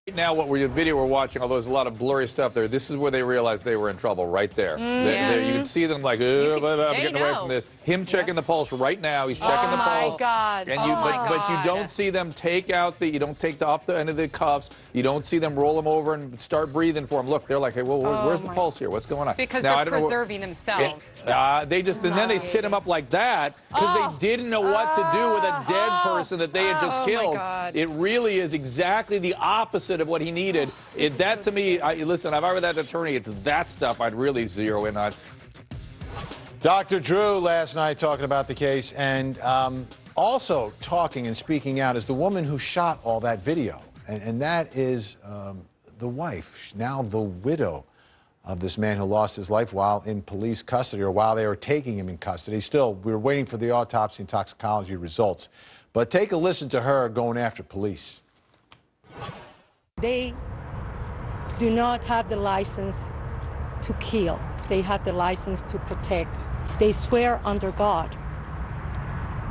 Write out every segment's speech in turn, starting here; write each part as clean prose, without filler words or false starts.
Right now, the video we're watching, although there's a lot of blurry stuff there, this is where they realized they were in trouble, right there. You can see them like, I'm getting away from this. Him checking the pulse right now. He's checking the pulse. God. And but you don't see them take out you don't take off the end of the cuffs. You don't see them roll him over and start breathing for him. Look, they're like, hey, well, where's the pulse here? What's going on? Because they're preserving themselves. And then they sit him up like that because they didn't know what to do with a dead person that they had just killed. It really is exactly the opposite of what he needed. That to me, listen, if I were that attorney, it's that stuff I'd really zero in on. Dr. Drew last night talking about the case, and also talking and speaking out is the woman who shot all that video. And that is the wife, now the widow of this man who lost his life while in police custody, or while they were taking him in custody. Still, we're waiting for the autopsy and toxicology results. But take a listen to her going after police. They do not have the license to kill. They have the license to protect. They swear under God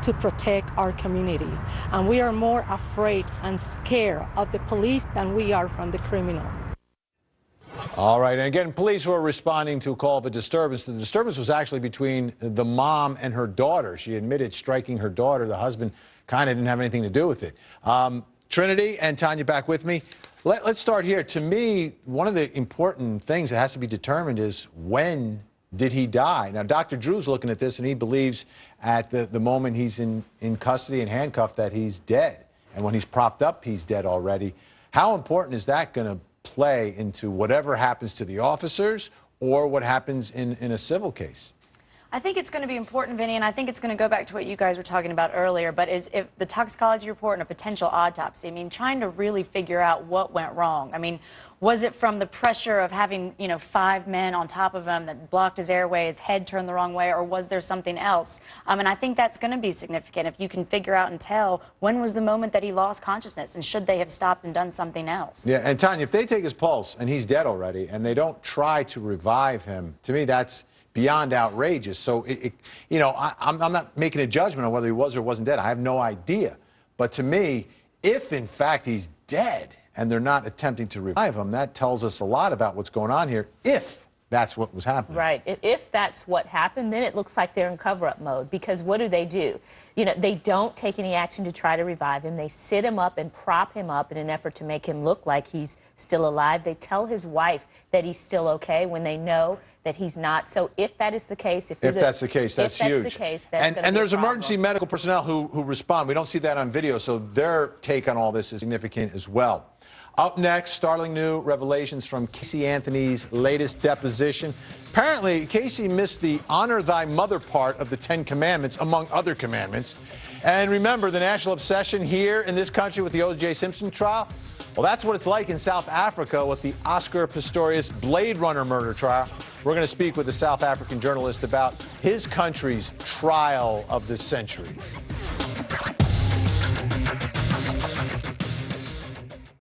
to protect our community. And we are more afraid and scared of the police than we are from the criminal. All right, and again, police were responding to a call of a disturbance. The disturbance was actually between the mom and her daughter. She admitted striking her daughter. The husband kind of didn't have anything to do with it. Trinity and Tanya back with me. Let's start here. To me, one of the important things that has to be determined is when did he die? Now, Dr. Drew's looking at this, and he believes at the moment he's in custody and handcuffed that he's dead. And when he's propped up, he's dead already. How important is that going to play into whatever happens to the officers or what happens in a civil case? I think it's going to be important, Vinny, and I think it's going to go back to what you guys were talking about earlier, but if the toxicology report and a potential autopsy, I mean, trying to really figure out what went wrong. I mean, was it from the pressure of having, 5 men on top of him that blocked his airway, his head turned the wrong way, or was there something else? And I think that's going to be significant if you can figure out and tell when was the moment that he lost consciousness, and should they have stopped and done something else? Yeah, and Tanya, if they take his pulse and he's dead already and they don't try to revive him, to me that's beyond outrageous. So, I'm not making a judgment on whether he was or wasn't dead. I have no idea. But to me, if in fact he's dead and they're not attempting to revive him, that tells us a lot about what's going on here, if that's what was happening. Right. If that's what happened, then it looks like they're in cover-up mode, because what do? They don't take any action to try to revive him. They sit him up and prop him up in an effort to make him look like he's still alive. They tell his wife that he's still okay when they know that he's not. So if that is the case, if that's the case, that's huge. If that's the case, that's and there's emergency medical personnel who respond. We don't see that on video, so their take on all this is significant as well. Up next, startling new revelations from Casey Anthony's latest deposition. Apparently, Casey missed the honor thy mother part of the 10 Commandments, among other commandments. And remember, the national obsession here in this country with the O.J. Simpson trial? Well, that's what it's like in South Africa with the Oscar Pistorius Blade Runner murder trial. We're going to speak with a South African journalist about his country's trial of the century.